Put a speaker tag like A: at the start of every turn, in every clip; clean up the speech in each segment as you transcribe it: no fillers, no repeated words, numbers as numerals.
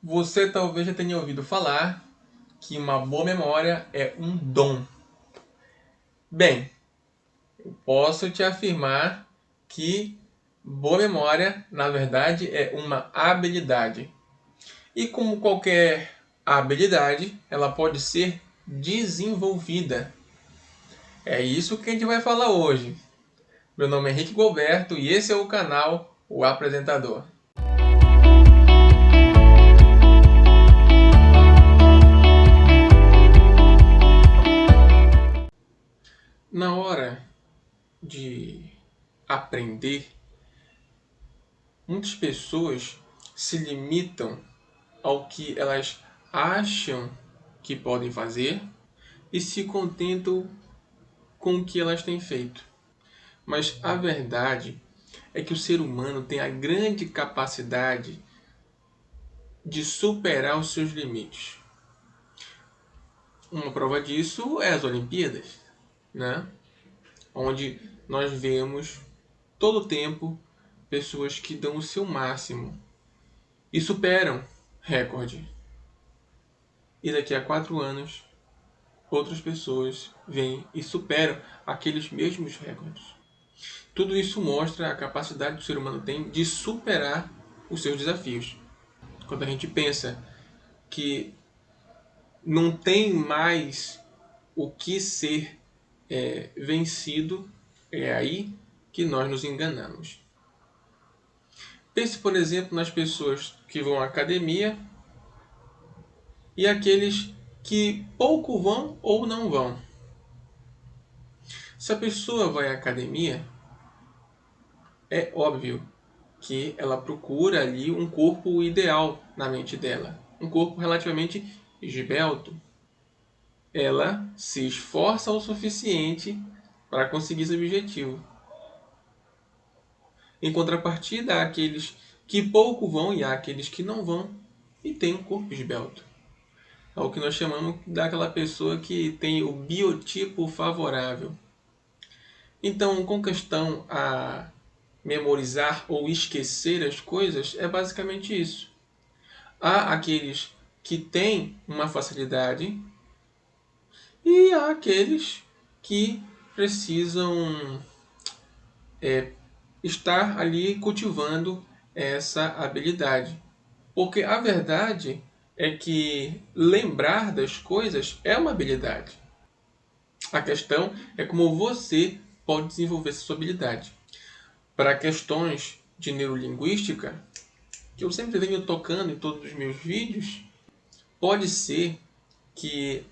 A: Você talvez já tenha ouvido falar que uma boa memória é um dom. Bem, eu posso te afirmar que boa memória, na verdade, é uma habilidade. E como qualquer habilidade, ela pode ser desenvolvida. É isso que a gente vai falar hoje. Meu nome é Henrique Gilberto e esse é o canal O Apresentador. Na hora de aprender, muitas pessoas se limitam ao que elas acham que podem fazer e se contentam com o que elas têm feito. Mas a verdade é que o ser humano tem a grande capacidade de superar os seus limites. Uma prova disso é as Olimpíadas, né? Onde nós vemos todo o tempo pessoas que dão o seu máximo e superam recorde. E daqui a 4 anos, outras pessoas vêm e superam aqueles mesmos recordes. Tudo isso mostra a capacidade que o ser humano tem de superar os seus desafios. Quando a gente pensa que não tem mais o que ser vencido, é aí que nós nos enganamos. Pense, por exemplo, nas pessoas que vão à academia e aqueles que pouco vão ou não vão. Se a pessoa vai à academia, é óbvio que ela procura ali um corpo ideal na mente dela, um corpo relativamente esbelto. Ela se esforça o suficiente para conseguir esse objetivo. Em contrapartida, há aqueles que pouco vão e há aqueles que não vão e têm um corpo esbelto. É o que nós chamamos daquela pessoa que tem o biotipo favorável. Então, com questão a memorizar ou esquecer as coisas, é basicamente isso. Há aqueles que têm uma facilidade e há aqueles que precisam estar ali cultivando essa habilidade. Porque a verdade é que lembrar das coisas é uma habilidade. A questão é como você pode desenvolver essa sua habilidade. Para questões de neurolinguística, que eu sempre venho tocando em todos os meus vídeos, pode ser que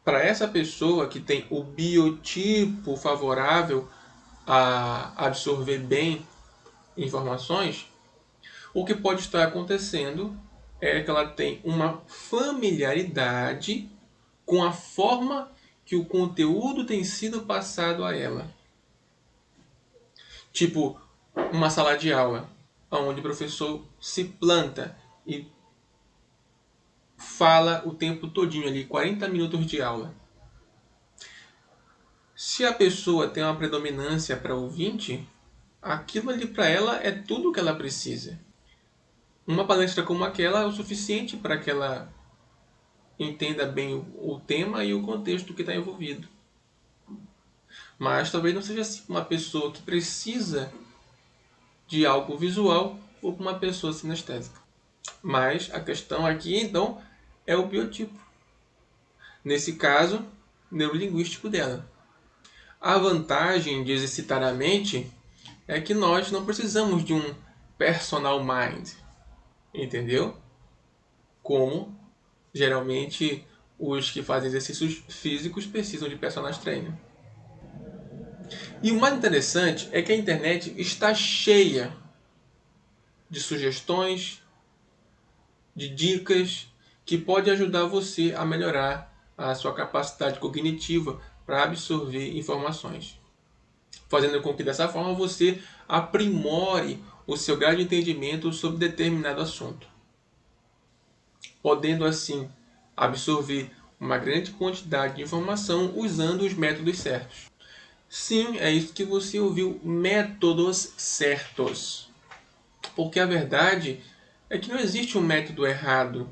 A: para essa pessoa que tem o biotipo favorável a absorver bem informações, o que pode estar acontecendo é que ela tem uma familiaridade com a forma que o conteúdo tem sido passado a ela. Tipo, uma sala de aula, onde o professor se planta e fala o tempo todinho ali, 40 minutos de aula. Se a pessoa tem uma predominância para ouvinte, aquilo ali para ela é tudo o que ela precisa. Uma palestra como aquela é o suficiente para que ela entenda bem o tema e o contexto que está envolvido. Mas talvez não seja assim uma pessoa que precisa de algo visual ou para uma pessoa sinestésica. Mas a questão aqui, então, é o biotipo. Nesse caso, neurolinguístico dela. A vantagem de exercitar a mente é que nós não precisamos de um personal mind, entendeu? Como geralmente os que fazem exercícios físicos precisam de personal trainer. E o mais interessante é que a internet está cheia de sugestões, de dicas que podem ajudar você a melhorar a sua capacidade cognitiva para absorver informações, fazendo com que dessa forma você aprimore o seu grau de entendimento sobre determinado assunto, podendo assim absorver uma grande quantidade de informação usando os métodos certos. Sim, é isso que você ouviu, métodos certos. Porque a verdade é que não existe um método errado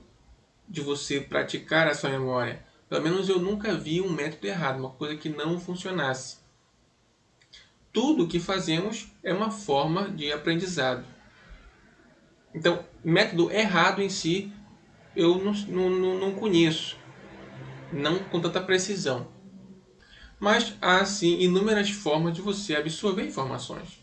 A: de você praticar a sua memória. Pelo menos eu nunca vi um método errado, uma coisa que não funcionasse. Tudo o que fazemos é uma forma de aprendizado. Então, método errado em si, eu não conheço, não com tanta precisão. Mas há, sim, inúmeras formas de você absorver informações,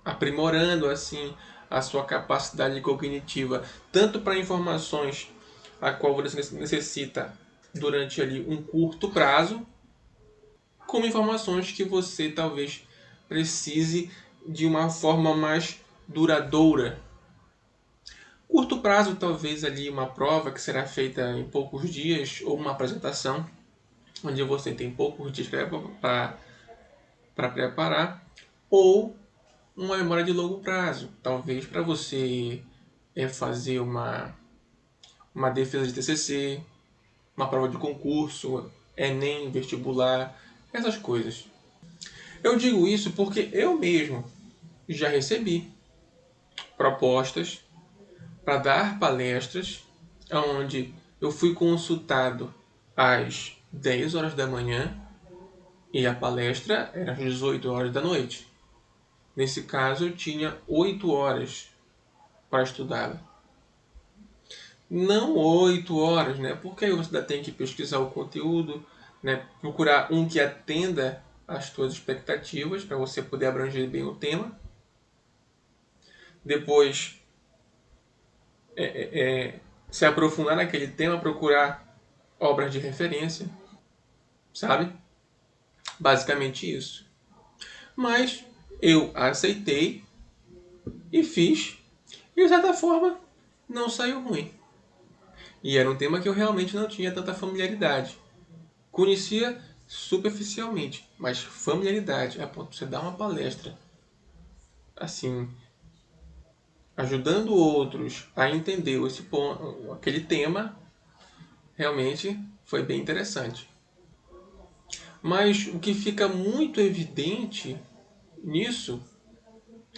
A: aprimorando, assim, a sua capacidade cognitiva, tanto para informações a qual você necessita durante ali um curto prazo, como informações que você talvez precise de uma forma mais duradoura. Curto prazo, talvez ali uma prova que será feita em poucos dias, ou uma apresentação, onde você tem poucos dias para preparar, ou uma memória de longo prazo, talvez para você fazer uma defesa de TCC, uma prova de concurso, Enem, vestibular, essas coisas. Eu digo isso porque eu mesmo já recebi propostas para dar palestras onde eu fui consultado às 10 horas da manhã e a palestra era às 18 horas da noite. Nesse caso, eu tinha 8 horas para estudá-la. Não 8 horas, né? Porque aí você ainda tem que pesquisar o conteúdo, né? Procurar um que atenda às suas expectativas para você poder abranger bem o tema. Depois, se aprofundar naquele tema, procurar obras de referência, sabe? Basicamente isso. Mas eu aceitei e fiz, e de certa forma não saiu ruim. E era um tema que eu realmente não tinha tanta familiaridade. Conhecia superficialmente, mas familiaridade, a ponto de você dar uma palestra assim, ajudando outros a entender esse ponto, aquele tema, realmente foi bem interessante. Mas o que fica muito evidente nisso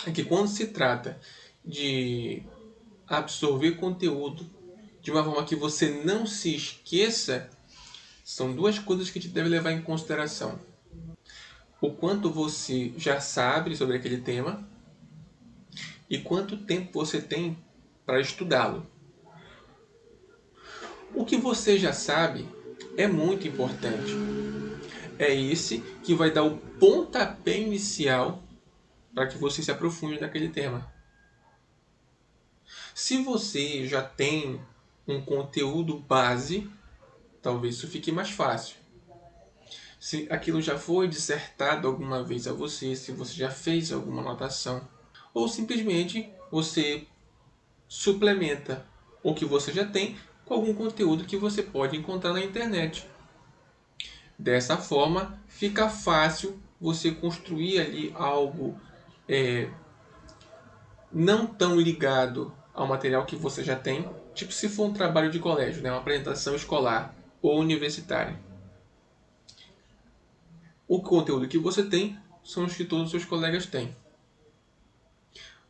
A: é que quando se trata de absorver conteúdo de uma forma que você não se esqueça, são duas coisas que a gente deve levar em consideração. O quanto você já sabe sobre aquele tema e quanto tempo você tem para estudá-lo. O que você já sabe é muito importante. É esse que vai dar o pontapé inicial para que você se aprofunde naquele tema. Se você já tem um conteúdo base, talvez isso fique mais fácil. Se aquilo já foi dissertado alguma vez a você, se você já fez alguma anotação, ou simplesmente você suplementa o que você já tem com algum conteúdo que você pode encontrar na internet. Dessa forma, fica fácil você construir ali algo não tão ligado ao material que você já tem, tipo se for um trabalho de colégio, né, uma apresentação escolar ou universitária. O conteúdo que você tem são os que todos os seus colegas têm.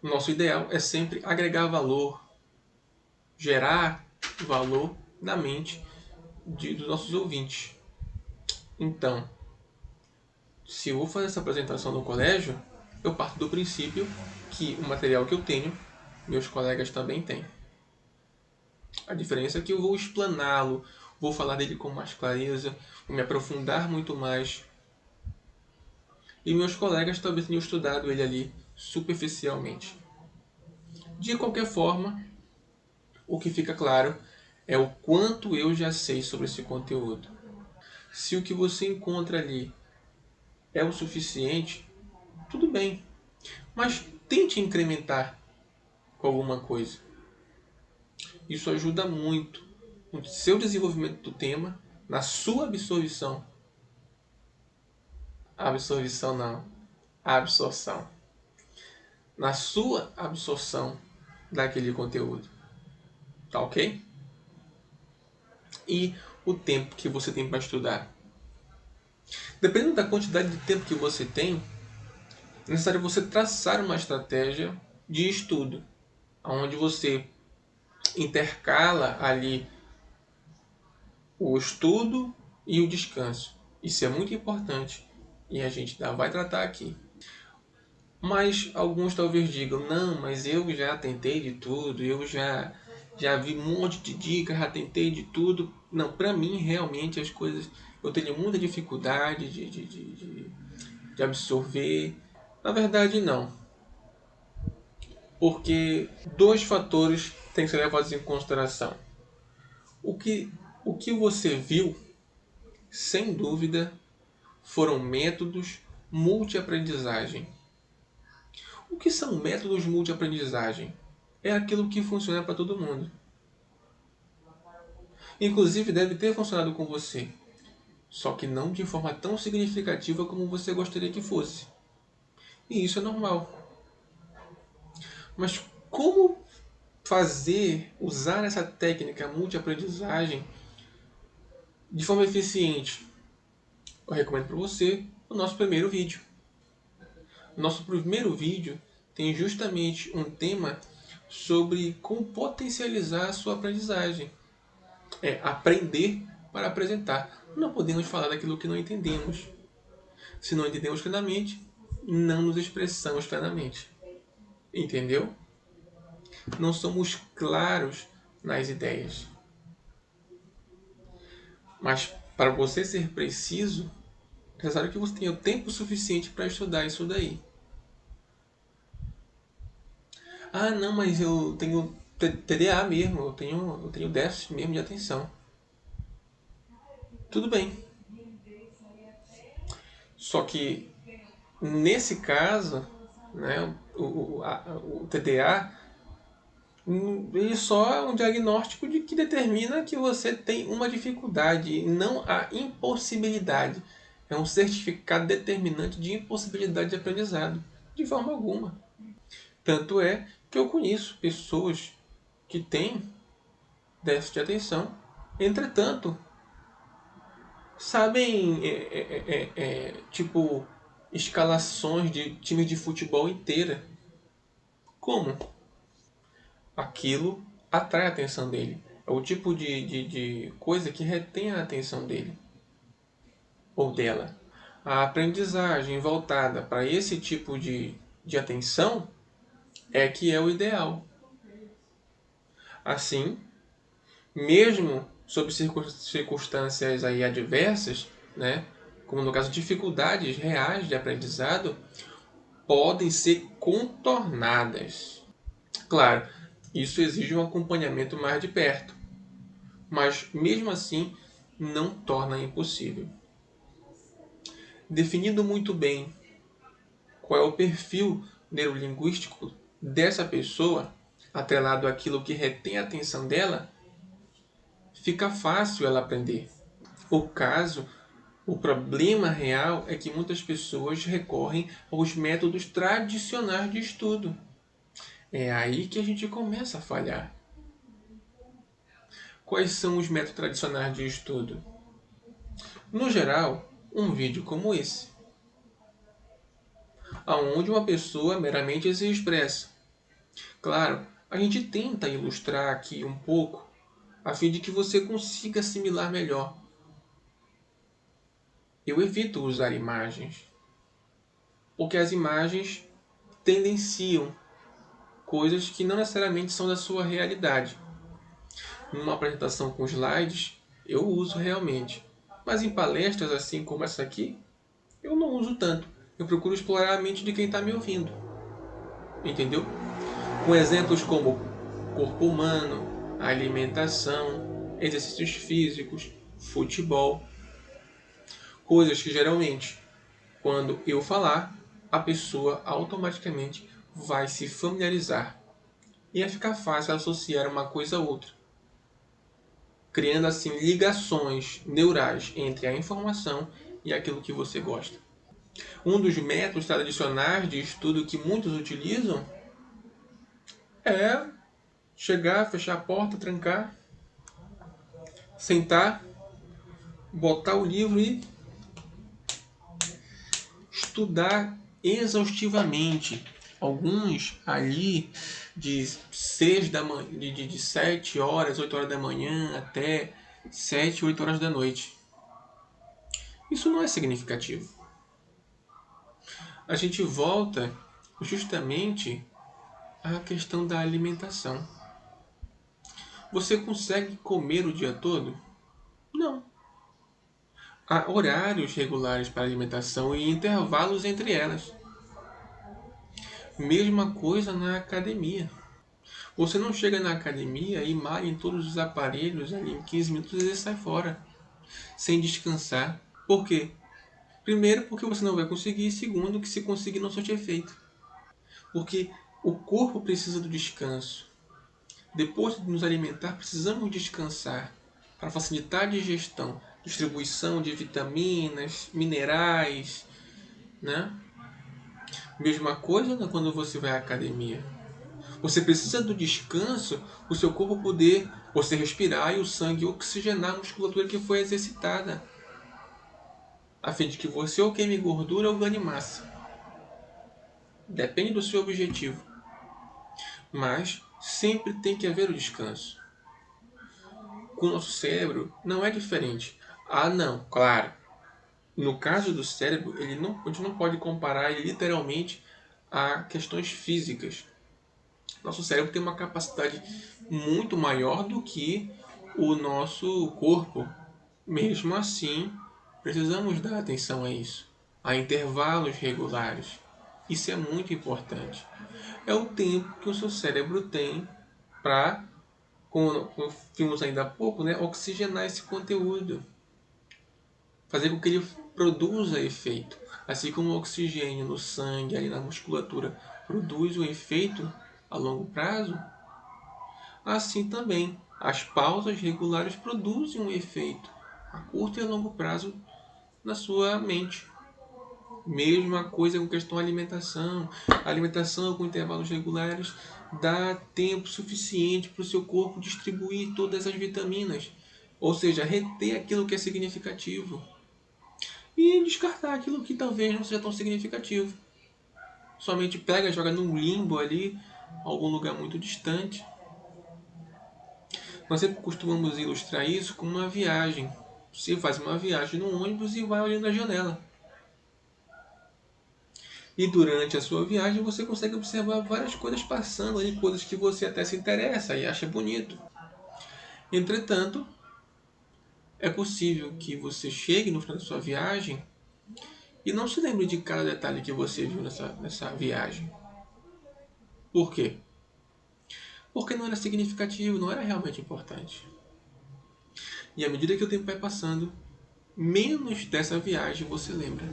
A: O nosso ideal é sempre agregar valor, gerar valor na mente dos nossos ouvintes. Então, se eu vou fazer essa apresentação no colégio, eu parto do princípio que o material que eu tenho, meus colegas também têm. A diferença é que eu vou explaná-lo, vou falar dele com mais clareza, vou me aprofundar muito mais. E meus colegas talvez tenham estudado ele ali superficialmente. De qualquer forma, o que fica claro é o quanto eu já sei sobre esse conteúdo. Se o que você encontra ali é o suficiente, tudo bem. Mas tente incrementar com alguma coisa. Isso ajuda muito no seu desenvolvimento do tema, na sua absorção. Absorção não. Absorção. Na sua absorção daquele conteúdo. Tá ok? E o tempo que você tem para estudar. Dependendo da quantidade de tempo que você tem, é necessário você traçar uma estratégia de estudo. onde você intercala ali o estudo e o descanso. Isso é muito importante e a gente vai tratar aqui. Mas alguns talvez digam, não, mas eu já tentei de tudo, já vi um monte de dicas, já tentei de tudo. Não, para mim realmente as coisas, eu tenho muita dificuldade de absorver. Na verdade não, porque dois fatores têm que ser levados em consideração. O que, o que você viu, sem dúvida, foram métodos multiaprendizagem. O que são métodos multiaprendizagem? É aquilo que funciona para todo mundo. Inclusive deve ter funcionado com você, só que não de forma tão significativa como você gostaria que fosse. E isso é normal. Mas como usar essa técnica multiaprendizagem de forma eficiente? Eu recomendo para você o nosso primeiro vídeo. Nosso primeiro vídeo tem justamente um tema sobre como potencializar a sua aprendizagem. É aprender para apresentar. Não podemos falar daquilo que não entendemos. Se não entendemos plenamente, não nos expressamos plenamente. Entendeu? Não somos claros nas ideias. Mas para você ser preciso, é necessário que você tenha o tempo suficiente para estudar isso daí. Ah, não, mas eu tenho TDA mesmo, eu tenho déficit mesmo de atenção. Tudo bem. Só que nesse caso, né, o TDA ele só é um diagnóstico de que determina que você tem uma dificuldade, e não a impossibilidade. É um certificado determinante de impossibilidade de aprendizado, de forma alguma. Tanto é que eu conheço pessoas que têm déficit de atenção, entretanto, sabem, tipo, escalações de times de futebol inteira. Como? Aquilo atrai a atenção dele. É o tipo de coisa que retém a atenção dele ou dela. A aprendizagem voltada para esse tipo de atenção é que é o ideal. Assim, mesmo sob circunstâncias aí adversas, né, como no caso dificuldades reais de aprendizado, podem ser contornadas. Claro, isso exige um acompanhamento mais de perto, mas mesmo assim não torna impossível. Definindo muito bem qual é o perfil neurolinguístico dessa pessoa, atrelado àquilo que retém a atenção dela, fica fácil ela aprender. O problema real é que muitas pessoas recorrem aos métodos tradicionais de estudo. É aí que a gente começa a falhar. Quais são os métodos tradicionais de estudo? No geral, um vídeo como esse, onde uma pessoa meramente se expressa. Claro, a gente tenta ilustrar aqui um pouco, a fim de que você consiga assimilar melhor. Eu evito usar imagens, porque as imagens tendenciam coisas que não necessariamente são da sua realidade. Numa apresentação com slides, eu uso realmente. Mas em palestras assim como essa aqui, eu não uso tanto. Eu procuro explorar a mente de quem está me ouvindo. Entendeu? Com exemplos como corpo humano, alimentação, exercícios físicos, futebol. Coisas que geralmente, quando eu falar, a pessoa automaticamente vai se familiarizar. E vai ficar fácil associar uma coisa a outra, criando assim ligações neurais entre a informação e aquilo que você gosta. Um dos métodos tradicionais de estudo que muitos utilizam é chegar, fechar a porta, trancar, sentar, botar o livro e estudar exaustivamente. Alguns ali de 6 da manhã, de 7 horas, 8 horas da manhã até 7, 8 horas da noite. Isso não é significativo. A gente volta justamente à questão da alimentação. Você consegue comer o dia todo? Não. Há horários regulares para alimentação e intervalos entre elas. Mesma coisa na academia. Você não chega na academia e malha em todos os aparelhos ali em 15 minutos e sai fora, sem descansar. Por quê? Primeiro, porque você não vai conseguir. E segundo, que se conseguir não surte efeito. Porque o corpo precisa do descanso. Depois de nos alimentar, precisamos descansar para facilitar a digestão, distribuição de vitaminas, minerais, né? Mesma coisa quando você vai à academia. Você precisa do descanso para o seu corpo poder você respirar e o sangue oxigenar a musculatura que foi exercitada, a fim de que você ou queime gordura ou ganhe massa. Depende do seu objetivo. Mas sempre tem que haver o descanso. Com o nosso cérebro não é diferente. Ah, não, claro. No caso do cérebro, a gente não pode comparar ele literalmente a questões físicas. Nosso cérebro tem uma capacidade muito maior do que o nosso corpo. Mesmo assim, precisamos dar atenção a isso, a intervalos regulares. Isso é muito importante. É o tempo que o seu cérebro tem para, como vimos ainda há pouco, né, oxigenar esse conteúdo, fazer com que ele produza efeito. Assim como o oxigênio no sangue, ali na musculatura, produz um efeito a longo prazo, assim também as pausas regulares produzem um efeito a curto e a longo prazo na sua mente. Mesma coisa com questão da alimentação. A alimentação com intervalos regulares dá tempo suficiente para o seu corpo distribuir todas as vitaminas, ou seja, reter aquilo que é significativo e descartar aquilo que talvez não seja tão significativo. Somente pega e joga num limbo ali, algum lugar muito distante. Nós sempre costumamos ilustrar isso com uma viagem. Você faz uma viagem no ônibus e vai olhando a janela. E durante a sua viagem você consegue observar várias coisas passando ali, coisas que você até se interessa e acha bonito. Entretanto, é possível que você chegue no final da sua viagem e não se lembre de cada detalhe que você viu nessa viagem. Por quê? Porque não era significativo, não era realmente importante. E à medida que o tempo vai passando, menos dessa viagem você lembra.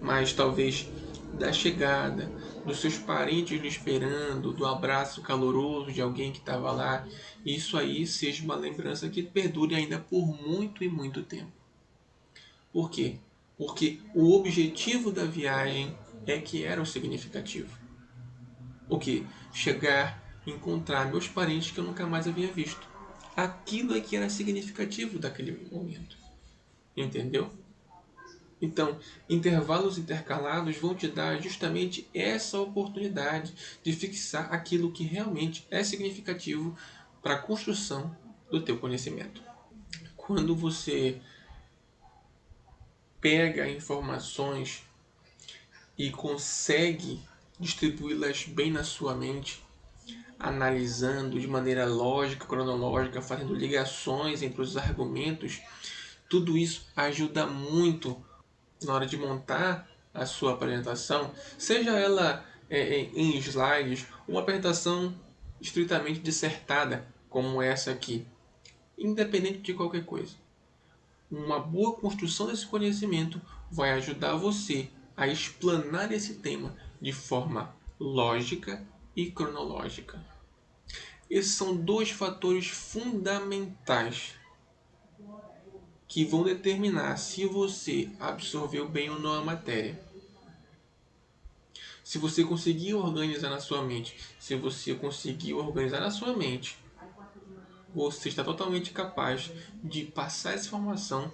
A: Mas talvez da chegada, dos seus parentes lhe esperando, do abraço caloroso de alguém que estava lá, isso aí seja uma lembrança que perdure ainda por muito e muito tempo. Por quê? Porque o objetivo da viagem é que era o significativo. O que? Chegar, encontrar meus parentes que eu nunca mais havia visto. Aquilo é que era significativo daquele momento. Entendeu? Então, intervalos intercalados vão te dar justamente essa oportunidade de fixar aquilo que realmente é significativo para a construção do teu conhecimento. Quando você pega informações e consegue distribuí-las bem na sua mente, analisando de maneira lógica, cronológica, fazendo ligações entre os argumentos, tudo isso ajuda muito na hora de montar a sua apresentação, seja ela em slides, uma apresentação estritamente dissertada, como essa aqui, independente de qualquer coisa. Uma boa construção desse conhecimento vai ajudar você a explanar esse tema de forma lógica e cronológica. Esses são dois fatores fundamentais que vão determinar se você absorveu bem ou não a matéria. Se você conseguir organizar na sua mente, você está totalmente capaz de passar essa informação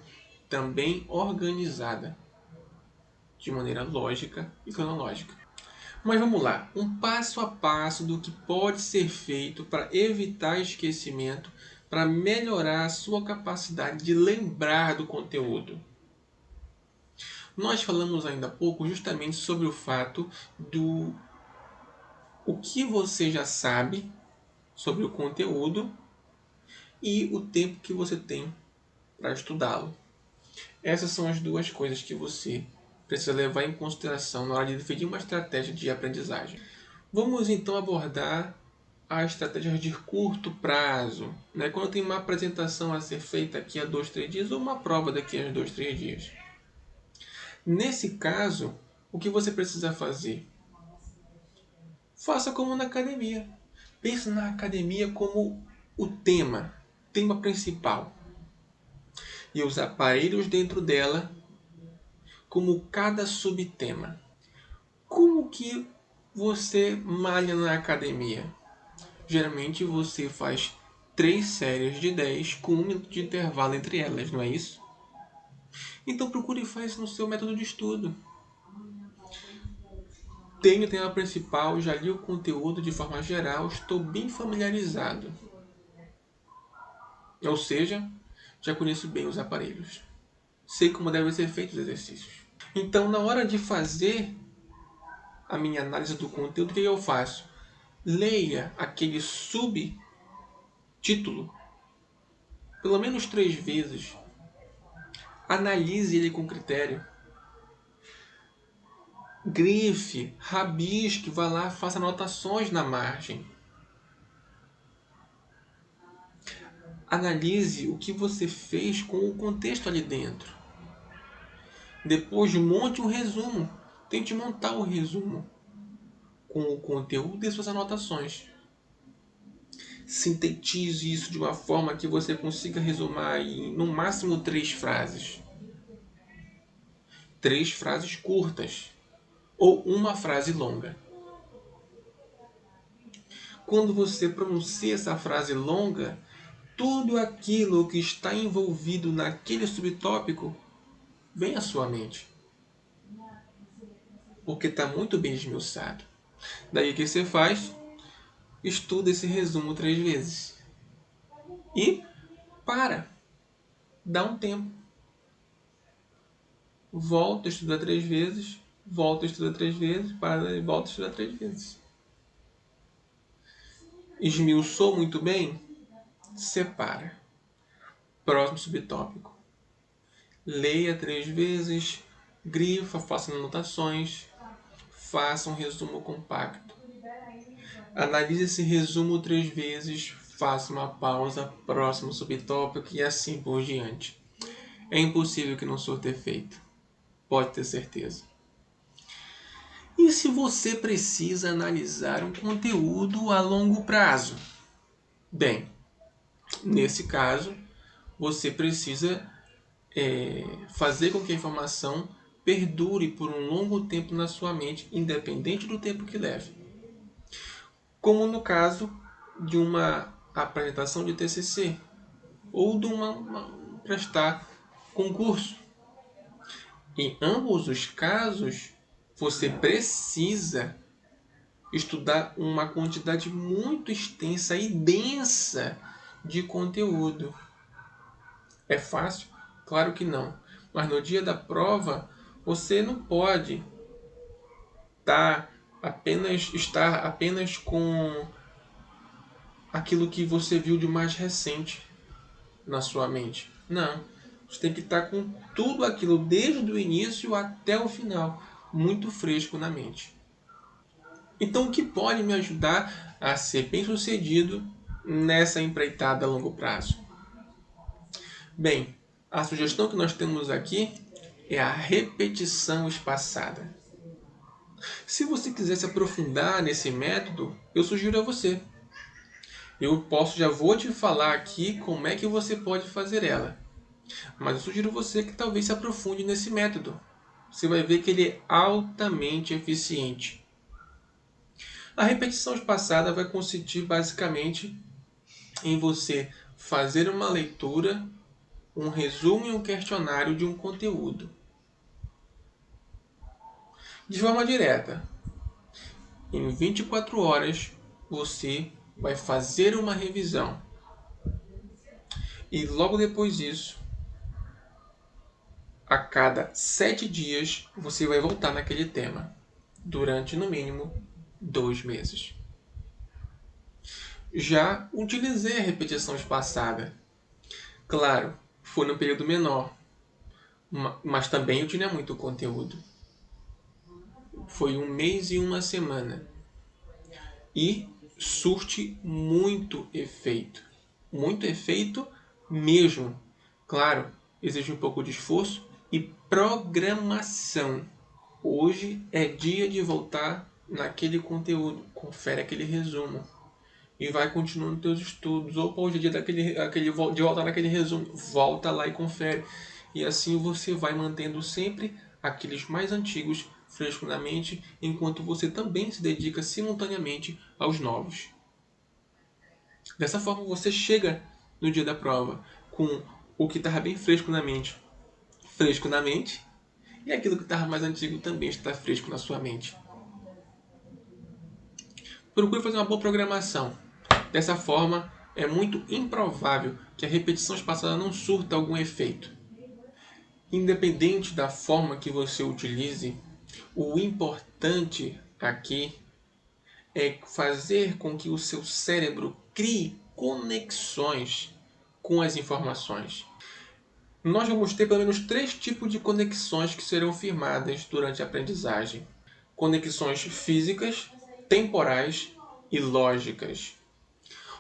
A: também organizada, de maneira lógica e cronológica. Mas vamos lá, um passo a passo do que pode ser feito para evitar esquecimento, para melhorar a sua capacidade de lembrar do conteúdo. Nós falamos ainda há pouco justamente sobre o fato do o que você já sabe sobre o conteúdo e o tempo que você tem para estudá-lo. Essas são as duas coisas que você precisa levar em consideração na hora de definir uma estratégia de aprendizagem. Vamos então abordar as estratégias de curto prazo, né? Quando tem uma apresentação a ser feita daqui a 2, 3 dias ou uma prova daqui a 2, 3 dias. Nesse caso, o que você precisa fazer? Faça como na academia. Pense na academia como o tema principal. E os aparelhos dentro dela como cada subtema. Como que você malha na academia? Geralmente você faz 3 séries de 10 com 1 minuto de intervalo entre elas, não é isso? Então procure fazer isso no seu método de estudo. Tenho o tema principal, já li o conteúdo de forma geral, estou bem familiarizado. Ou seja, já conheço bem os aparelhos. Sei como devem ser feitos os exercícios. Então, na hora de fazer a minha análise do conteúdo, o que eu faço? Leia aquele subtítulo pelo menos 3 vezes. Analise ele com critério. Grife, rabisque, vá lá, faça anotações na margem. Analise o que você fez com o contexto ali dentro. Depois monte um resumo. Tente montar o resumo com o conteúdo e suas anotações. Sintetize isso de uma forma que você consiga resumir em no máximo 3 frases. 3 frases curtas ou uma frase longa. Quando você pronuncia essa frase longa, tudo aquilo que está envolvido naquele subtópico vem à sua mente. Porque está muito bem esmiuçado. Daí o que você faz? Estuda esse resumo 3 vezes. E para. Dá um tempo. Volta a estudar 3 vezes. Volta a estudar 3 vezes. Para e volta a estudar 3 vezes. Esmiuçou muito bem? Separa. Próximo subtópico. Leia 3 vezes. Grifa, faça anotações. Faça um resumo compacto. Analise esse resumo 3 vezes, faça uma pausa, próximo subtópico e assim por diante. É impossível que não surta efeito. Pode ter certeza. E se você precisa analisar um conteúdo a longo prazo? Bem, nesse caso, você precisa fazer com que a informação perdure por um longo tempo na sua mente, independente do tempo que leve. Como no caso de uma apresentação de TCC ou de prestar concurso. Em ambos os casos, você precisa estudar uma quantidade muito extensa e densa de conteúdo. É fácil? Claro que não. Mas no dia da prova, você não pode estar apenas com aquilo que você viu de mais recente na sua mente. Não. Você tem que estar com tudo aquilo desde o início até o final, muito fresco na mente. Então, o que pode me ajudar a ser bem-sucedido nessa empreitada a longo prazo? Bem, a sugestão que nós temos aqui é a repetição espaçada. Se você quiser se aprofundar nesse método, eu sugiro a você. Já vou te falar aqui como é que você pode fazer ela. Mas eu sugiro você que talvez se aprofunde nesse método. Você vai ver que ele é altamente eficiente. A repetição espaçada vai consistir basicamente em você fazer uma leitura, um resumo e um questionário de um conteúdo. De forma direta. Em 24 horas, você vai fazer uma revisão. E logo depois disso, a cada 7 dias, você vai voltar naquele tema. Durante, no mínimo, 2 meses. Já utilizei a repetição espaçada. Claro, foi num período menor, mas também eu tinha muito conteúdo. Foi 1 mês e 1 semana. E surte muito efeito. Muito efeito mesmo. Claro, exige um pouco de esforço e programação. Hoje é dia de voltar naquele conteúdo. Confere aquele resumo. E vai continuando teus estudos. Ou hoje é dia de voltar naquele resumo. Volta lá e confere. E assim você vai mantendo sempre aqueles mais antigos frescos na mente, enquanto você também se dedica simultaneamente aos novos. Dessa forma você chega no dia da prova com o que estava bem fresco na mente, e aquilo que estava mais antigo também está fresco na sua mente. Procure fazer uma boa programação. Dessa forma, é muito improvável que a repetição espaçada não surta algum efeito. Independente da forma que você utilize, o importante aqui é fazer com que o seu cérebro crie conexões com as informações. Nós vamos ter pelo menos 3 tipos de conexões que serão firmadas durante a aprendizagem: conexões físicas, temporais e lógicas.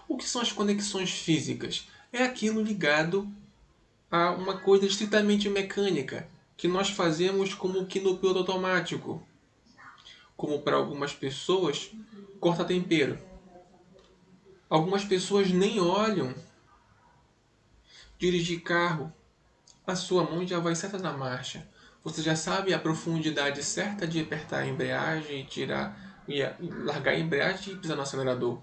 A: O que são as conexões físicas? É aquilo ligado a uma coisa estritamente mecânica, que nós fazemos como que no piloto automático. Como para algumas pessoas, corta tempero. Algumas pessoas nem olham. Dirigir carro, a sua mão já vai certa na marcha. Você já sabe a profundidade certa de apertar a embreagem e largar a embreagem e pisar no acelerador.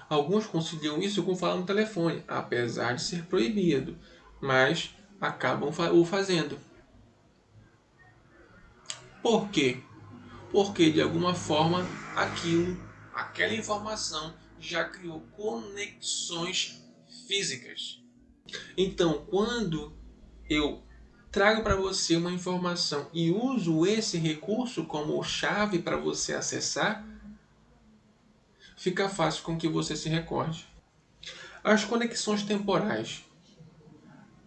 A: Alguns conciliam isso com falar no telefone, apesar de ser proibido, mas acabam o fazendo. Por quê? Porque de alguma forma aquela informação já criou conexões físicas. Então, quando eu trago para você uma informação e uso esse recurso como chave para você acessar, fica fácil com que você se recorde. As conexões temporais.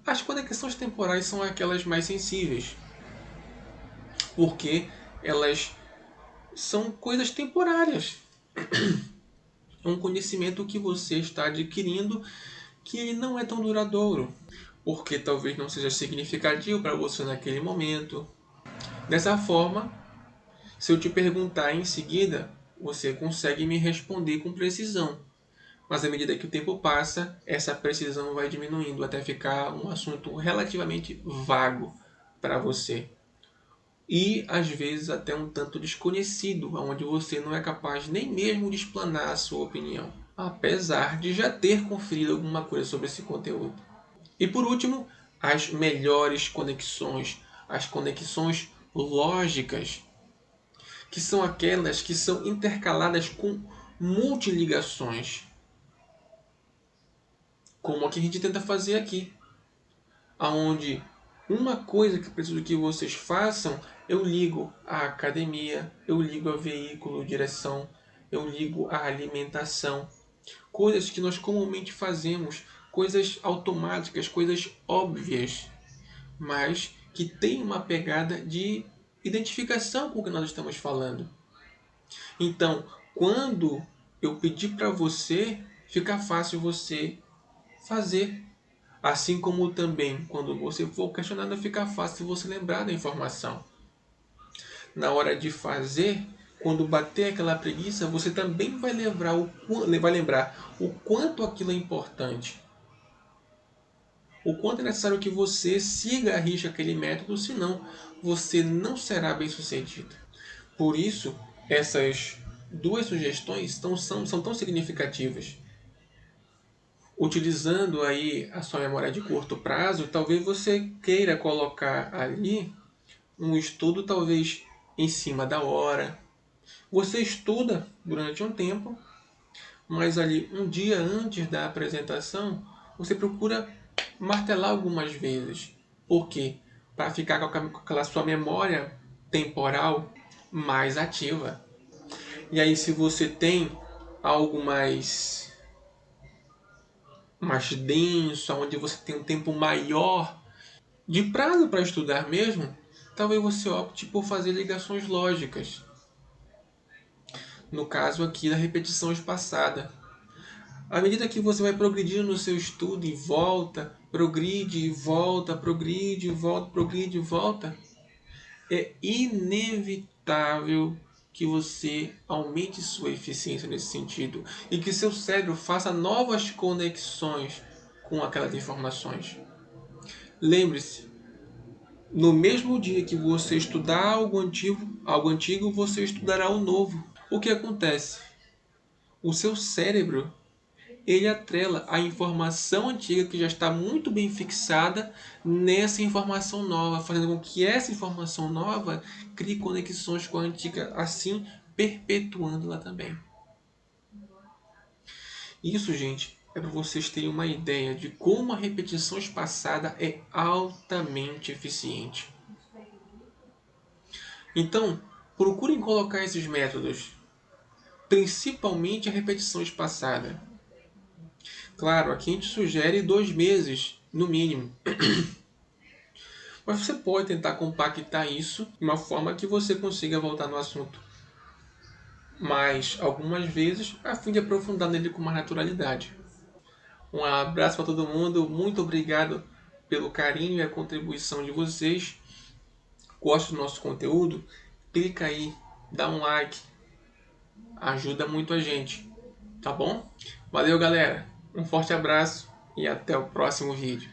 A: As conexões temporais são aquelas mais sensíveis, porque elas são coisas temporárias. É um conhecimento que você está adquirindo que ele não é tão duradouro, porque talvez não seja significativo para você naquele momento. Dessa forma, se eu te perguntar em seguida, você consegue me responder com precisão. Mas à medida que o tempo passa, essa precisão vai diminuindo até ficar um assunto relativamente vago para você. E às vezes até um tanto desconhecido, onde você não é capaz nem mesmo de explanar a sua opinião, apesar de já ter conferido alguma coisa sobre esse conteúdo. E por último, as melhores conexões, as conexões lógicas, que são aquelas que são intercaladas com multiligações, como a que a gente tenta fazer aqui, aonde uma coisa que preciso que vocês façam, eu ligo à academia, eu ligo a veículo, direção, eu ligo à alimentação, coisas que nós comumente fazemos, coisas automáticas, coisas óbvias, mas que tem uma pegada de identificação com o que nós estamos falando. Então, quando eu pedir para você, fica fácil você fazer. Assim como também, quando você for questionado, fica fácil você lembrar da informação. Na hora de fazer, quando bater aquela preguiça, você também vai lembrar o quanto aquilo é importante. O quanto é necessário que você siga a risca aquele método, senão você não será bem sucedido. Por isso, essas 2 sugestões são tão significativas. Utilizando aí a sua memória de curto prazo, talvez você queira colocar ali um estudo talvez em cima da hora, Você estuda durante um tempo, mas ali um dia antes da apresentação, você procura martelar algumas vezes. Por quê? Para ficar com aquela sua memória temporal mais ativa. E aí, se você tem algo mais denso, onde você tem um tempo maior de prazo para estudar mesmo, talvez você opte por fazer ligações lógicas. No caso aqui da repetição espaçada. À medida que você vai progredindo no seu estudo e volta, progride e volta, progride e volta, progride e volta, é inevitável que você aumente sua eficiência nesse sentido e que seu cérebro faça novas conexões com aquelas informações. Lembre-se, no mesmo dia que você estudar algo antigo, você estudará o novo. O que acontece? O seu cérebro ele atrela a informação antiga que já está muito bem fixada nessa informação nova, fazendo com que essa informação nova crie conexões com a antiga, assim perpetuando-la também. Isso, gente, é para vocês terem uma ideia de como a repetição espaçada é altamente eficiente. Então, procurem colocar esses métodos, principalmente a repetição espaçada. Claro, aqui a gente sugere 2 meses, no mínimo. Mas você pode tentar compactar isso de uma forma que você consiga voltar no assunto. Mas, algumas vezes, a fim de aprofundar nele com mais naturalidade. Um abraço para todo mundo, muito obrigado pelo carinho e a contribuição de vocês. Gosta do nosso conteúdo? Clica aí, dá um like, ajuda muito a gente, tá bom? Valeu, galera, um forte abraço e até o próximo vídeo.